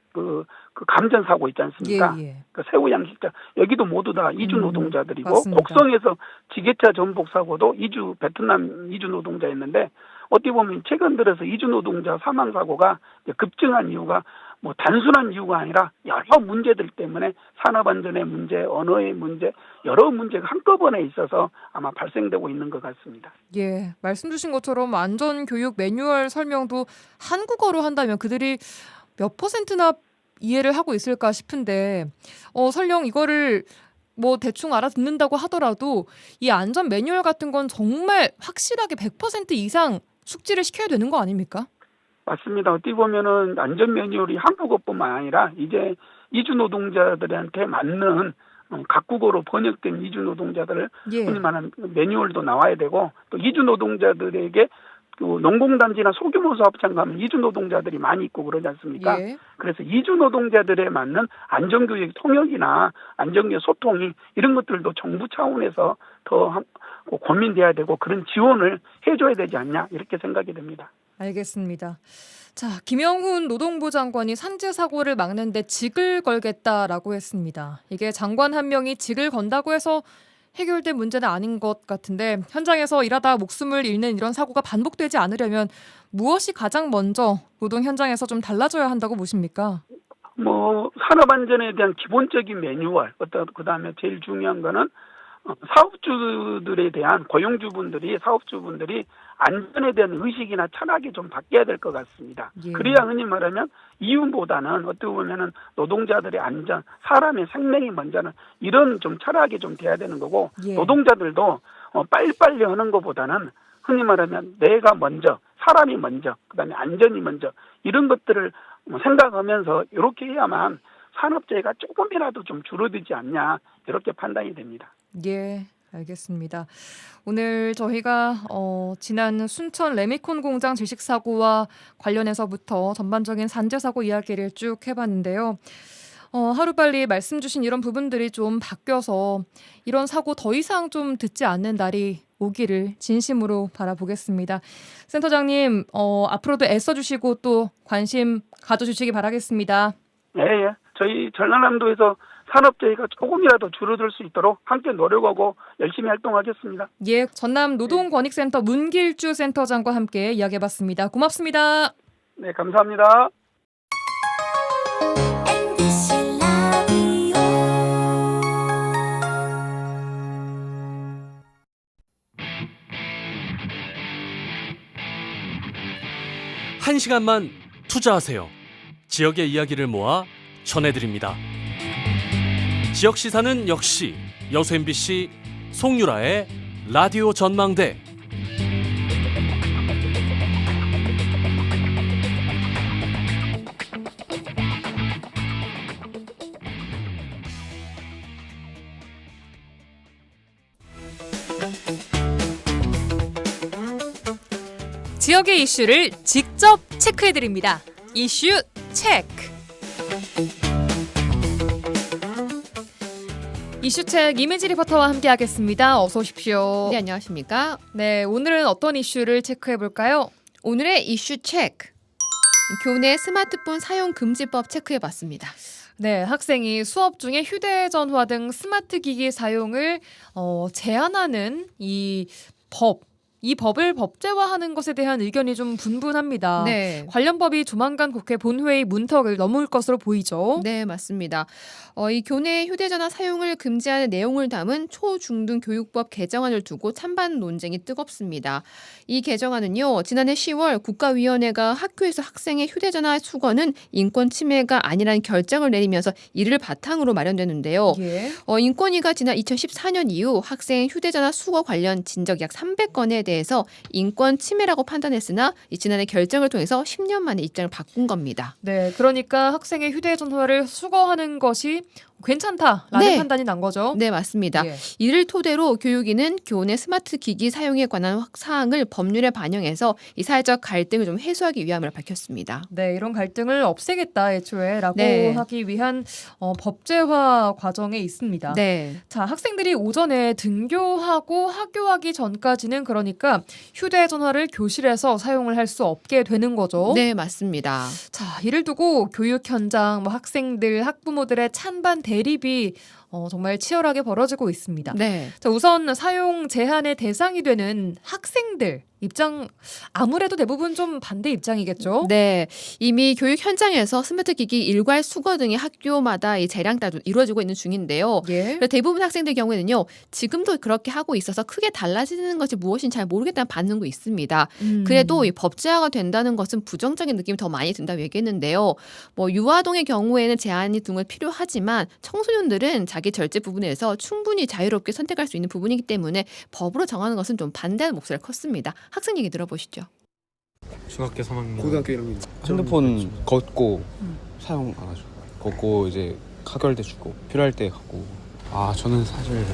감전 사고 있지 않습니까? 예. 그 새우 양식장 여기도 모두 다 이주 노동자들이고 맞습니다. 곡성에서 지게차 전복 사고도 베트남 이주 노동자였는데 어떻게 보면 최근 들어서 이주 노동자 사망 사고가 급증한 이유가 뭐 단순한 이유가 아니라 여러 문제들 때문에 산업안전의 문제, 언어의 문제, 여러 문제가 한꺼번에 있어서 아마 발생되고 있는 것 같습니다. 예, 말씀 주신 것처럼 안전교육 매뉴얼 설명도 한국어로 한다면 그들이 몇 %나 이해를 하고 있을까 싶은데 설령 이거를 뭐 대충 알아듣는다고 하더라도 이 안전 매뉴얼 같은 건 정말 확실하게 100% 이상 숙지를 시켜야 되는 거 아닙니까? 맞습니다. 어떻게 보면은 안전 매뉴얼이 한국어뿐만 아니라 이제 이주 노동자들한테 맞는 각국어로 번역된 이주 노동자들 흔히 말하는 매뉴얼도 나와야 되고 또 이주 노동자들에게 그 농공단지나 소규모 사업장 가면 이주 노동자들이 많이 있고 그러지 않습니까? 예. 그래서 이주 노동자들에 맞는 안전교육 통역이나 안전교육 소통이 이런 것들도 정부 차원에서 더 고민돼야 되고 그런 지원을 해줘야 되지 않냐 이렇게 생각이 됩니다. 알겠습니다. 자, 김영훈 노동부 장관이 산재 사고를 막는데 직을 걸겠다라고 했습니다. 이게 장관 한 명이 직을 건다고 해서 해결된 문제는 아닌 것 같은데 현장에서 일하다 목숨을 잃는 이런 사고가 반복되지 않으려면 무엇이 가장 먼저 노동 현장에서 좀 달라져야 한다고 보십니까? 뭐 산업안전에 대한 기본적인 매뉴얼, 그다음에 제일 중요한 거는 사업주들에 대한 사업주분들이 안전에 대한 의식이나 철학이 좀 바뀌어야 될 것 같습니다. 예. 그래야 흔히 말하면 이윤보다는 어떻게 보면은 노동자들의 안전, 사람의 생명이 먼저는 이런 좀 철학이 좀 돼야 되는 거고 예. 노동자들도 빨리빨리 하는 것보다는 흔히 말하면 내가 먼저, 사람이 먼저, 그다음에 안전이 먼저 이런 것들을 생각하면서 이렇게 해야만 산업재해가 조금이라도 좀 줄어들지 않냐 이렇게 판단이 됩니다. 예, 알겠습니다. 오늘 저희가 지난 순천 레미콘 공장 질식 사고와 관련해서부터 전반적인 산재 사고 이야기를 쭉 해봤는데요. 하루빨리 말씀 주신 이런 부분들이 좀 바뀌어서 이런 사고 더 이상 좀 듣지 않는 날이 오기를 진심으로 바라보겠습니다. 센터장님, 앞으로도 애써주시고 또 관심 가져주시기 바라겠습니다. 예. 저희 전라남도에서 산업재해가 조금이라도 줄어들 수 있도록 함께 노력하고 열심히 활동하겠습니다. 예, 전남 노동권익센터 문길주 센터장과 함께 이야기해봤습니다. 고맙습니다. 네, 감사합니다. 한 시간만 투자하세요. 지역의 이야기를 모아 전해드립니다. 지역 시사는 역시 여수 MBC 송유라의 라디오 전망대. 지역의 이슈를 직접 체크해드립니다. 이슈 체크. 이슈책 이미지 리포터와 함께하겠습니다. 어서 오십시오. 네, 안녕하십니까? 네, 오늘은 어떤 이슈를 체크해볼까요? 오늘의 이슈 체크. 교내 스마트폰 사용 금지법 체크해봤습니다. 네, 학생이 수업 중에 휴대전화 등 스마트 기기 사용을 제한하는 이 법을 법제화하는 것에 대한 의견이 좀 분분합니다. 네. 관련 법이 조만간 국회 본회의 문턱을 넘을 것으로 보이죠. 네, 맞습니다. 이 교내 휴대전화 사용을 금지하는 내용을 담은 초중등 교육법 개정안을 두고 찬반 논쟁이 뜨겁습니다. 이 개정안은요, 지난해 10월 국가위원회가 학교에서 학생의 휴대전화 수거는 인권 침해가 아니라는 결정을 내리면서 이를 바탕으로 마련되는데요. 예. 인권위가 지난 2014년 이후 학생 휴대전화 수거 관련 진적 약 300건에 대해서 인권 침해라고 판단했으나 지난해 결정을 통해서 10년 만에 입장을 바꾼 겁니다. 네, 그러니까 학생의 휴대전화를 수거하는 것이 괜찮다라는 네. 판단이 난 거죠. 네, 맞습니다. 예. 이를 토대로 교육위는 교내 스마트 기기 사용에 관한 사항을 법률에 반영해서 이 사회적 갈등을 좀 해소하기 위함을 밝혔습니다. 네, 이런 갈등을 없애겠다 애초에라고 네. 하기 위한 법제화 과정에 있습니다. 네. 자, 학생들이 오전에 등교하고 학교하기 전까지는 그러니까 휴대전화를 교실에서 사용을 할 수 없게 되는 거죠. 네, 맞습니다. 자, 이를 두고 교육 현장, 학생들, 학부모들의 찬반 대립이 정말 치열하게 벌어지고 있습니다. 네. 자, 우선 사용 제한의 대상이 되는 학생들 입장 아무래도 대부분 좀 반대 입장이겠죠. 네, 이미 교육 현장에서 스마트 기기 일괄 수거 등이 학교마다 이 재량 따로 이루어지고 있는 중인데요. 예. 그래서 대부분 학생들 경우에는요, 지금도 그렇게 하고 있어서 크게 달라지는 것이 무엇인지 잘 모르겠다는 반응도 있습니다. 그래도 이 법제화가 된다는 것은 부정적인 느낌이 더 많이 든다고 얘기했는데요. 유아동의 경우에는 제한이 등을 필요하지만 청소년들은 자기 절제 부분에서 충분히 자유롭게 선택할 수 있는 부분이기 때문에 법으로 정하는 것은 좀 반대하는 목소리가 컸습니다. 학생 얘기 들어보시죠. 중학교 3학년 고등학교 1학년 핸드폰 걷고 사용 안 하죠. 걷고 이제 가결대 주고 필요할 때 갖고. 저는 사실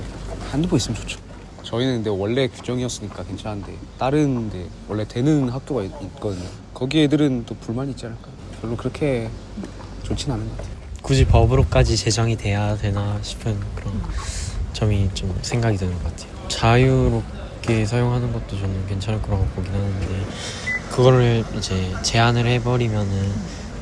핸드폰 있으면 좋죠. 저희는 근데 원래 규정이었으니까 괜찮은데 다른 데 원래 되는 학교가 있거든요. 거기 애들은 또 불만이 있지 않을까. 별로 그렇게 좋진 않은 것 같아요. 굳이 법으로까지 제정이 돼야 되나 싶은 그런 점이 좀 생각이 드는 것 같아요. 자유롭게 사용하는 것도 저는 괜찮을 거라고 보긴 하는데 그거를 이제 제한을 해버리면은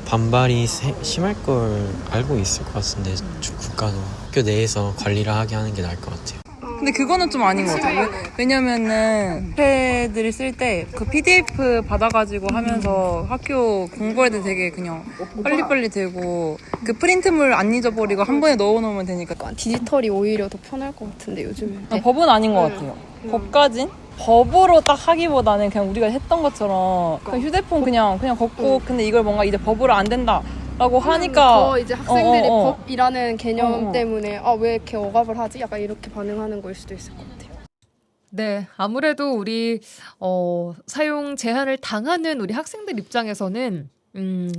반발이 심할 걸 알고 있을 것 같은데 국가도 학교 내에서 관리를 하게 하는 게 나을 것 같아요. 근데 그거는 좀 아닌 것 같아요. 왜냐면은 패들을 쓸 때 그 PDF 받아가지고 하면서 학교 공부할 때 되게 그냥 빨리빨리 되고 그 프린트물 안 잊어버리고 한 번에 넣어놓으면 되니까. 디지털이 오히려 더 편할 것 같은데 요즘에. 법은 아닌 것 같아요. 법까진 법으로 딱 하기보다는 그냥 우리가 했던 것처럼 그냥 휴대폰 그냥 걷고 근데 이걸 뭔가 이제 법으로 안 된다 라고 하니까 더 이제 학생들이 법이라는 개념 때문에 왜 이렇게 억압을 하지? 약간 이렇게 반응하는 거일 수도 있을 것 같아요. 네, 아무래도 우리 사용 제한을 당하는 우리 학생들 입장에서는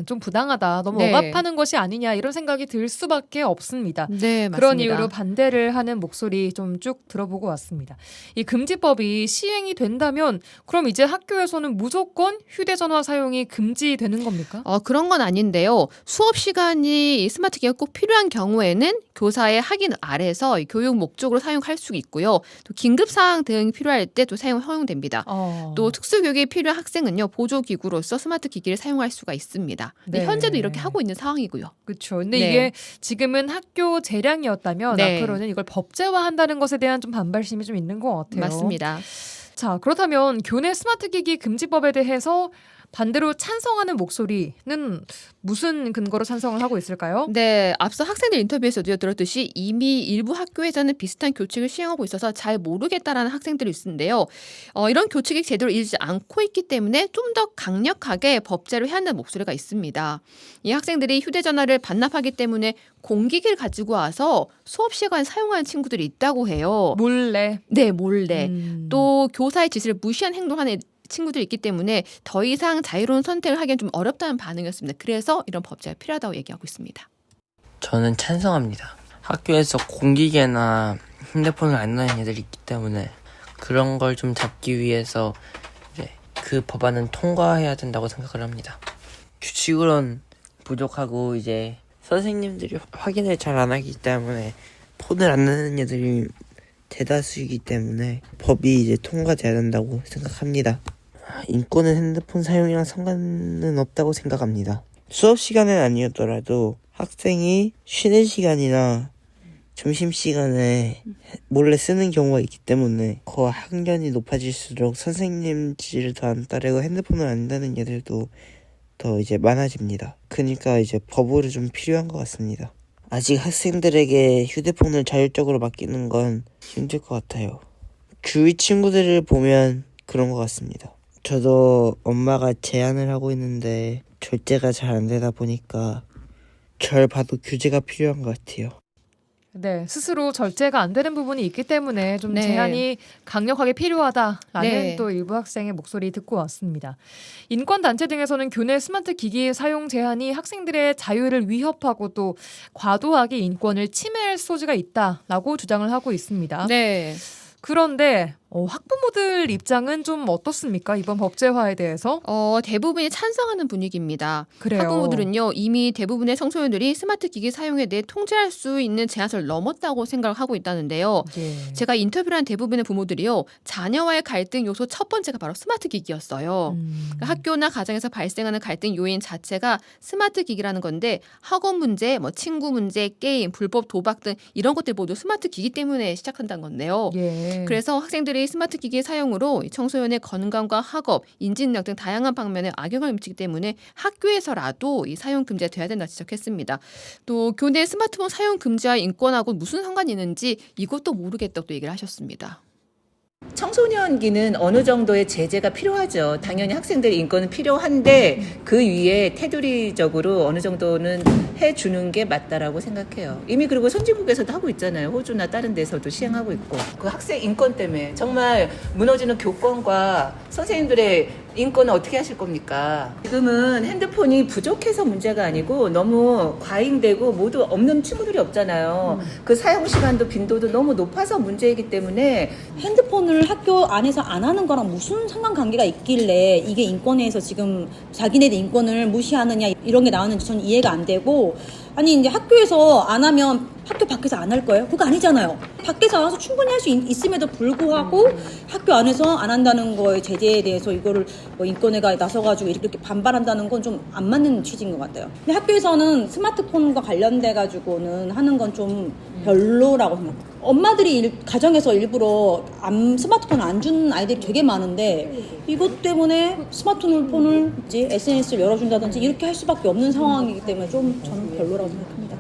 좀 부당하다, 너무 네. 억압하는 것이 아니냐 이런 생각이 들 수밖에 없습니다. 네, 맞습니다. 그런 이유로 반대를 하는 목소리 좀 쭉 들어보고 왔습니다. 이 금지법이 시행이 된다면 그럼 이제 학교에서는 무조건 휴대전화 사용이 금지되는 겁니까? 그런 건 아닌데요. 수업 시간이 스마트 기기가 꼭 필요한 경우에는 교사의 확인 아래서 교육 목적으로 사용할 수 있고요. 또 긴급 사항 등 필요할 때 또 사용 허용됩니다. 또 특수 교육이 필요한 학생은요, 보조 기구로서 스마트 기기를 사용할 수가 있습니다. 네. 현재도 이렇게 하고 있는 상황이고요. 그렇죠. 근데 네. 이게 지금은 학교 재량이었다면 네. 앞으로는 이걸 법제화한다는 것에 대한 좀 반발심이 좀 있는 것 같아요. 맞습니다. 자, 그렇다면 교내 스마트 기기 금지법에 대해서 반대로 찬성하는 목소리는 무슨 근거로 찬성을 하고 있을까요? 네, 앞서 학생들 인터뷰에서도 들었듯이 이미 일부 학교에서는 비슷한 교칙을 시행하고 있어서 잘 모르겠다라는 학생들이 있는데요. 이런 교칙이 제대로 이루어지지 않고 있기 때문에 좀 더 강력하게 법제로 해야 한다는 목소리가 있습니다. 이 학생들이 휴대전화를 반납하기 때문에 공기기를 가지고 와서 수업 시간에 사용하는 친구들이 있다고 해요. 몰래. 네, 몰래. 또 교사의 지시를 무시한 행동하는 친구들이 있기 때문에 더 이상 자유로운 선택을 하기엔 좀 어렵다는 반응이었습니다. 그래서 이런 법제가 필요하다고 얘기하고 있습니다. 저는 찬성합니다. 학교에서 공기계나 핸드폰을 안 넣는 애들이 있기 때문에 그런 걸 좀 잡기 위해서 이제 그 법안은 통과해야 된다고 생각을 합니다. 규칙으론 부족하고 이제 선생님들이 확인을 잘 안 하기 때문에 폰을 안 넣는 애들이 대다수이기 때문에 법이 이제 통과돼야 된다고 생각합니다. 인권은 핸드폰 사용이랑 상관은 없다고 생각합니다. 수업 시간은 아니었더라도 학생이 쉬는 시간이나 점심시간에 몰래 쓰는 경우가 있기 때문에 그 학년이 높아질수록 선생님 지시를 더 안 따르고 핸드폰을 안 다는 애들도 더 이제 많아집니다. 그러니까 이제 법으로 좀 필요한 것 같습니다. 아직 학생들에게 휴대폰을 자율적으로 맡기는 건 힘들 것 같아요. 주위 친구들을 보면 그런 것 같습니다. 저도 엄마가 제한을 하고 있는데 절제가 잘 안 되다 보니까 절 봐도 규제가 필요한 것 같아요. 네, 스스로 절제가 안 되는 부분이 있기 때문에 좀 네. 제한이 강력하게 필요하다라는 네. 또 일부 학생의 목소리 듣고 왔습니다. 인권단체 등에서는 교내 스마트 기기 사용 제한이 학생들의 자유를 위협하고 또 과도하게 인권을 침해할 소지가 있다라고 주장을 하고 있습니다. 네. 그런데 학부모들 입장은 좀 어떻습니까? 이번 법제화에 대해서? 대부분이 찬성하는 분위기입니다. 그래요. 학부모들은요, 이미 대부분의 청소년들이 스마트 기기 사용에 대해 통제할 수 있는 제한선을 넘었다고 생각을 하고 있다는데요. 예. 제가 인터뷰를 한 대부분의 부모들이요, 자녀와의 갈등 요소 첫 번째가 바로 스마트 기기였어요. 그러니까 학교나 가정에서 발생하는 갈등 요인 자체가 스마트 기기라는 건데, 학원 문제, 뭐 친구 문제, 게임, 불법 도박 등 이런 것들 모두 스마트 기기 때문에 시작한다는 건데요. 예. 그래서 학생들이 스마트 기기의 사용으로 청소년의 건강과 학업, 인지능력 등 다양한 방면에 악영향을 미치기 때문에 학교에서라도 이 사용 금지가 돼야 된다 지적했습니다. 또 교내 스마트폰 사용 금지와 인권하고 무슨 상관이 있는지 이것도 모르겠다고 또 얘기를 하셨습니다. 청소년기는 어느 정도의 제재가 필요하죠. 당연히 학생들의 인권은 필요한데 그 위에 테두리적으로 어느 정도는 해주는 게 맞다라고 생각해요. 이미 그리고 선진국에서도 하고 있잖아요. 호주나 다른 데서도 시행하고 있고. 그 학생 인권 때문에 정말 무너지는 교권과 선생님들의 인권은 어떻게 하실 겁니까? 지금은 핸드폰이 부족해서 문제가 아니고 너무 과잉되고 모두 없는 친구들이 없잖아요. 그 사용 시간도 빈도도 너무 높아서 문제이기 때문에 핸드폰을 학교 안에서 안 하는 거랑 무슨 상관관계가 있길래 이게 인권에서 지금 자기네들 인권을 무시하느냐 이런 게 나오는지 저는 이해가 안 되고, 아니 이제 학교에서 안 하면 학교 밖에서 안 할 거예요? 그거 아니잖아요. 밖에서 나와서 충분히 할 수 있음에도 불구하고 학교 안에서 안 한다는 거에 제재에 대해서 이거를 뭐 인권회가 나서가지고 이렇게 반발한다는 건 좀 안 맞는 취지인 것 같아요. 근데 학교에서는 스마트폰과 관련돼 가지고는 하는 건 좀 별로라고 생각해요. 엄마들이 가정에서 일부러 스마트폰을 안 주는 아이들이 되게 많은데 이것 때문에 스마트폰을 SNS를 열어준다든지 이렇게 할 수밖에 없는 상황이기 때문에 좀 저는 별로라고 생각합니다.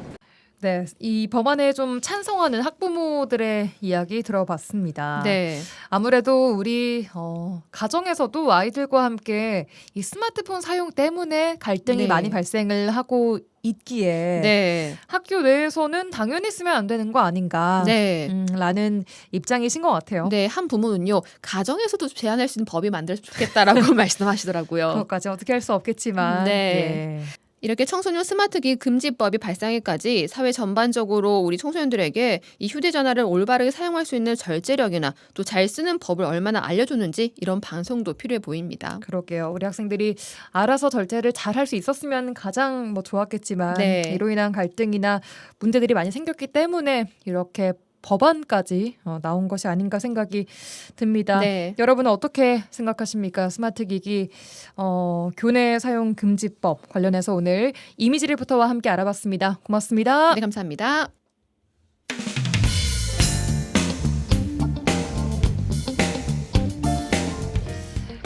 네, 이 법안에 좀 찬성하는 학부모들의 이야기 들어봤습니다. 네. 아무래도 우리 가정에서도 아이들과 함께 이 스마트폰 사용 때문에 갈등이 네. 많이 발생을 하고 있기에 네. 학교 내에서는 당연히 쓰면 안 되는 거 아닌가 네. 라는 입장이신 것 같아요. 네, 한 부모는요, 가정에서도 제한할 수 있는 법이 만들었으면 좋겠다라고 말씀하시더라고요. 그것까지 어떻게 할 수 없겠지만. 네. 예. 이렇게 청소년 스마트기기 금지법이 발상하기까지 사회 전반적으로 우리 청소년들에게 이 휴대전화를 올바르게 사용할 수 있는 절제력이나 또 잘 쓰는 법을 얼마나 알려줬는지 이런 방송도 필요해 보입니다. 그러게요. 우리 학생들이 알아서 절제를 잘 할 수 있었으면 가장 좋았겠지만 네. 이로 인한 갈등이나 문제들이 많이 생겼기 때문에 이렇게 법안까지 나온 것이 아닌가 생각이 듭니다. 네. 여러분은 어떻게 생각하십니까? 스마트 기기 교내 사용 금지법 관련해서 오늘 이미지 리포터와 함께 알아봤습니다. 고맙습니다. 네, 감사합니다.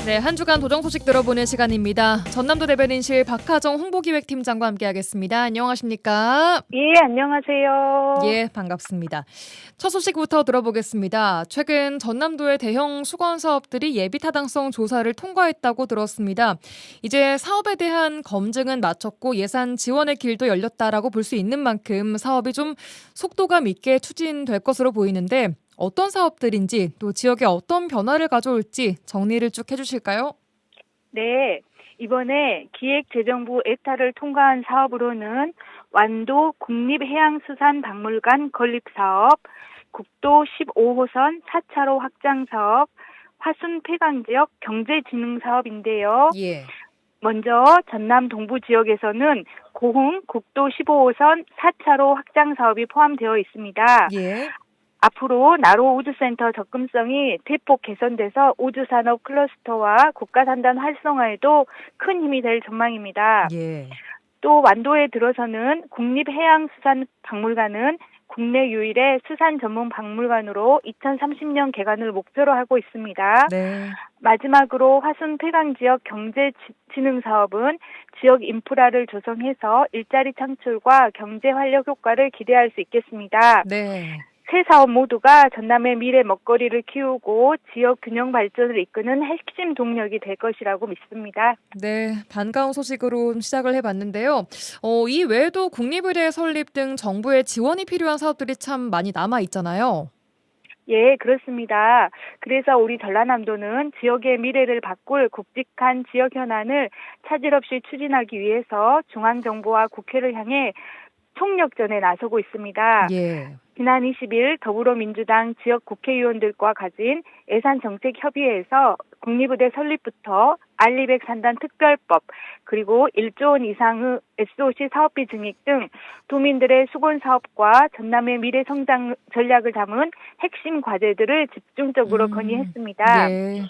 네, 한 주간 도정 소식 들어보는 시간입니다. 전남도 대변인실 박하정 홍보기획팀장과 함께하겠습니다. 안녕하십니까? 예, 안녕하세요. 예, 반갑습니다. 첫 소식부터 들어보겠습니다. 최근 전남도의 대형 수건 사업들이 예비 타당성 조사를 통과했다고 들었습니다. 이제 사업에 대한 검증은 마쳤고 예산 지원의 길도 열렸다라고 볼 수 있는 만큼 사업이 좀 속도감 있게 추진될 것으로 보이는데 어떤 사업들인지 또 지역에 어떤 변화를 가져올지 정리를 쭉 해주실까요? 네, 이번에 기획재정부 에타를 통과한 사업으로는 완도 국립해양수산박물관 건립사업, 국도 15호선 4차로 확장사업, 화순 폐광지역 경제진흥사업인데요. 예. 먼저 전남 동부 지역에서는 고흥 국도 15호선 4차로 확장사업이 포함되어 있습니다. 예. 앞으로 나로 우주센터 접근성이 대폭 개선돼서 우주산업 클러스터와 국가산단 활성화에도 큰 힘이 될 전망입니다. 예. 또 완도에 들어서는 국립해양수산박물관은 국내 유일의 수산 전문 박물관으로 2030년 개관을 목표로 하고 있습니다. 네. 마지막으로 화순 폐광지역 경제진흥사업은 지역 인프라를 조성해서 일자리 창출과 경제 활력 효과를 기대할 수 있겠습니다. 네. 세 사업 모두가 전남의 미래 먹거리를 키우고 지역 균형 발전을 이끄는 핵심 동력이 될 것이라고 믿습니다. 네, 반가운 소식으로 시작을 해봤는데요. 이 외에도 국립의대 설립 등 정부의 지원이 필요한 사업들이 참 많이 남아 있잖아요. 예, 그렇습니다. 그래서 우리 전라남도는 지역의 미래를 바꿀 굵직한 지역 현안을 차질 없이 추진하기 위해서 중앙정부와 국회를 향해 총력전에 나서고 있습니다. 예. 지난 20일 더불어민주당 지역 국회의원들과 가진 예산정책협의회에서 국립의대 설립부터 알리백 산단 특별법, 그리고 1조 원 이상의 SOC 사업비 증액 등 도민들의 수건 사업과 전남의 미래 성장 전략을 담은 핵심 과제들을 집중적으로 건의했습니다. 예.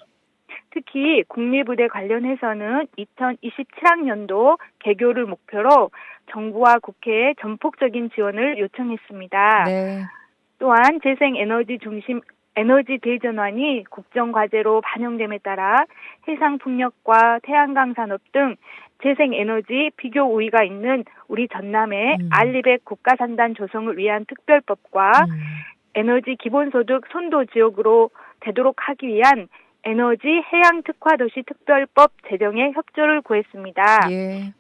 특히 국립의대 관련해서는 2027학년도 개교를 목표로 정부와 국회에 전폭적인 지원을 요청했습니다. 네. 또한 재생에너지 중심 에너지 대전환이 국정과제로 반영됨에 따라 해상풍력과 태양광 산업 등 재생에너지 비교 우위가 있는 우리 전남의 알리백 국가산단 조성을 위한 특별법과 에너지 기본소득 선도 지역으로 되도록 하기 위한 에너지 해양 특화도시 특별법 제정에 협조를 구했습니다. 예.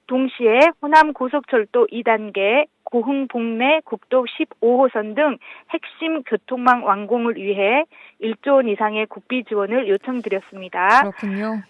동시에 호남 고속철도 2단계, 고흥 복내 국도 15호선 등 핵심 교통망 완공을 위해 1조 원 이상의 국비 지원을 요청드렸습니다. 그렇군요.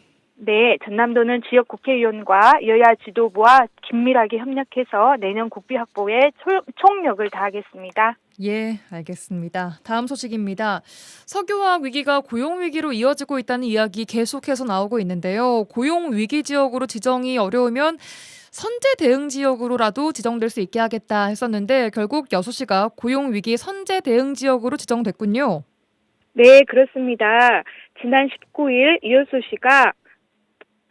네, 전남도는 지역 국회의원과 여야 지도부와 긴밀하게 협력해서 내년 국비 확보에 총력을 다하겠습니다. 예, 알겠습니다. 다음 소식입니다. 석유화학 위기가 고용 위기로 이어지고 있다는 이야기 계속해서 나오고 있는데요. 고용 위기 지역으로 지정이 어려우면 선제 대응 지역으로라도 지정될 수 있게 하겠다 했었는데 결국 여수시가 고용 위기 선제 대응 지역으로 지정됐군요. 네, 그렇습니다. 지난 19일 여수시가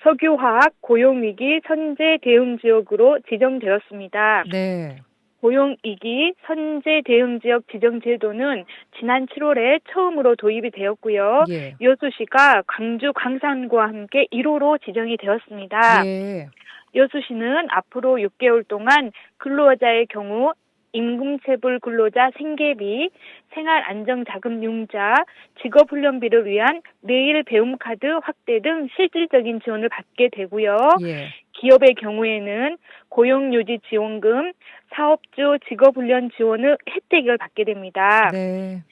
석유화학 고용위기 선제 대응 지역으로 지정되었습니다. 네. 고용위기 선제 대응 지역 지정 제도는 지난 7월에 처음으로 도입이 되었고요. 예. 여수시가 광주 광산구와 함께 1호로 지정이 되었습니다. 예. 여수시는 앞으로 6개월 동안 근로자의 경우 임금체불 근로자 생계비, 생활안정자금 융자, 직업훈련비를 위한 내일 배움카드 확대 등 실질적인 지원을 받게 되고요. 예. 기업의 경우에는 고용유지지원금, 사업주 직업훈련 지원의 혜택을 받게 됩니다. 네.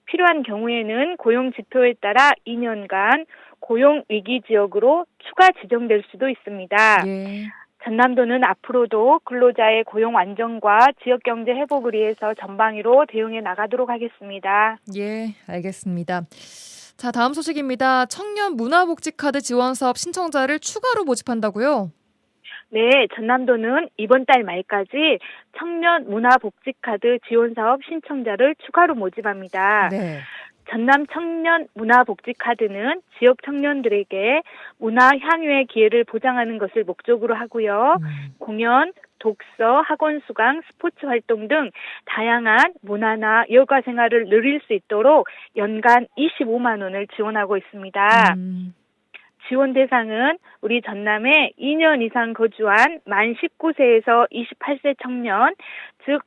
필요한 경우에는 고용지표에 따라 2년간 고용위기지역으로 추가 지정될 수도 있습니다. 예. 전남도는 앞으로도 근로자의 고용 안정과 지역경제 회복을 위해서 전방위로 대응해 나가도록 하겠습니다. 예, 알겠습니다. 자, 다음 소식입니다. 청년 문화복지카드 지원 사업 신청자를 추가로 모집한다고요? 네, 전남도는 이번 달 말까지 청년 문화복지카드 지원 사업 신청자를 추가로 모집합니다. 네. 전남 청년 문화복지카드는 지역 청년들에게 문화 향유의 기회를 보장하는 것을 목적으로 하고요. 공연, 독서, 학원 수강, 스포츠 활동 등 다양한 문화나 여가 생활을 누릴 수 있도록 연간 25만 원을 지원하고 있습니다. 지원 대상은 우리 전남에 2년 이상 거주한 만 19세에서 28세 청년, 즉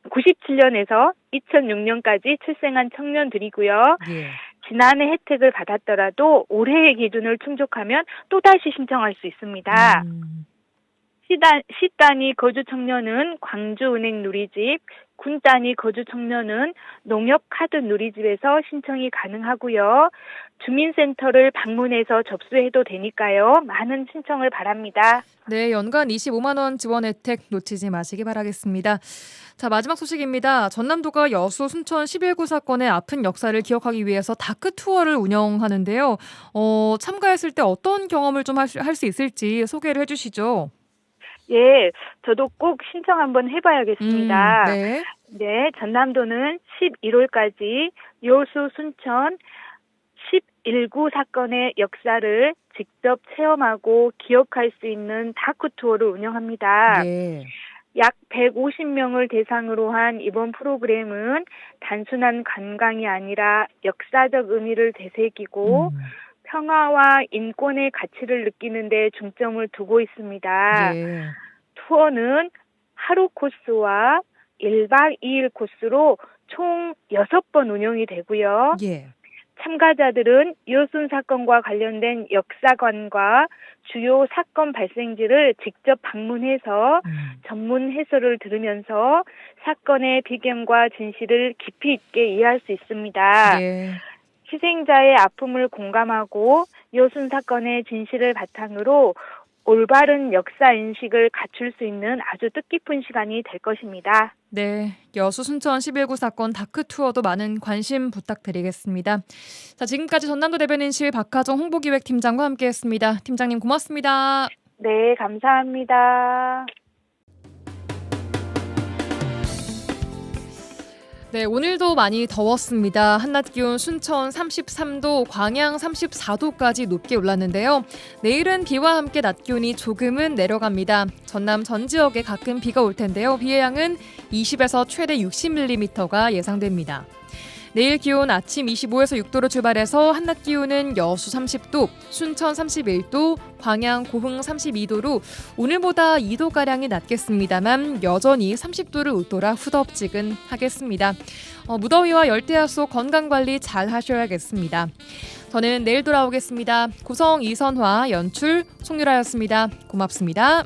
1997년에서 2006년까지 출생한 청년들이고요. 예. 지난해 혜택을 받았더라도 올해의 기준을 충족하면 또다시 신청할 수 있습니다. 시 단위 거주 청년은 광주은행 누리집, 군 단위 거주 청년은 농협카드 누리집에서 신청이 가능하고요. 주민센터를 방문해서 접수해도 되니까요. 많은 신청을 바랍니다. 네, 연간 25만 원 지원 혜택 놓치지 마시기 바라겠습니다. 자, 마지막 소식입니다. 전남도가 여수 순천 11구 사건의 아픈 역사를 기억하기 위해서 다크 투어를 운영하는데요. 참가했을 때 어떤 경험을 좀 할 수 있을지 소개를 해주시죠. 예, 저도 꼭 신청 한번 해봐야겠습니다. 네. 네, 전남도는 11월까지 여수 순천 11구 사건의 역사를 직접 체험하고 기억할 수 있는 다크 투어를 운영합니다. 예. 약 150명을 대상으로 한 이번 프로그램은 단순한 관광이 아니라 역사적 의미를 되새기고 평화와 인권의 가치를 느끼는 데 중점을 두고 있습니다. 예. 투어는 하루 코스와 1박 2일 코스로 총 6번 운영이 되고요. 예. 참가자들은 여순 사건과 관련된 역사관과 주요 사건 발생지를 직접 방문해서 전문 해설을 들으면서 사건의 비경과 진실을 깊이 있게 이해할 수 있습니다. 예. 희생자의 아픔을 공감하고 여순 사건의 진실을 바탕으로 올바른 역사 인식을 갖출 수 있는 아주 뜻깊은 시간이 될 것입니다. 네, 여수 순천 11구 사건 다크 투어도 많은 관심 부탁드리겠습니다. 자, 지금까지 전남도 대변인실 박하정 홍보기획팀장과 함께했습니다. 팀장님 고맙습니다. 네, 감사합니다. 네, 오늘도 많이 더웠습니다. 한낮 기온 순천 33도, 광양 34도까지 높게 올랐는데요. 내일은 비와 함께 낮 기온이 조금은 내려갑니다. 전남 전 지역에 가끔 비가 올 텐데요. 비의 양은 20에서 최대 60mm가 예상됩니다. 내일 기온 아침 25에서 6도로 출발해서 한낮 기온은 여수 30도, 순천 31도, 광양, 고흥 32도로 오늘보다 2도가량이 낮겠습니다만 여전히 30도를 웃돌아 후덥지근하겠습니다. 무더위와 열대야 속 건강관리 잘 하셔야겠습니다. 저는 내일 돌아오겠습니다. 구성 이선화, 연출 송유라였습니다. 고맙습니다.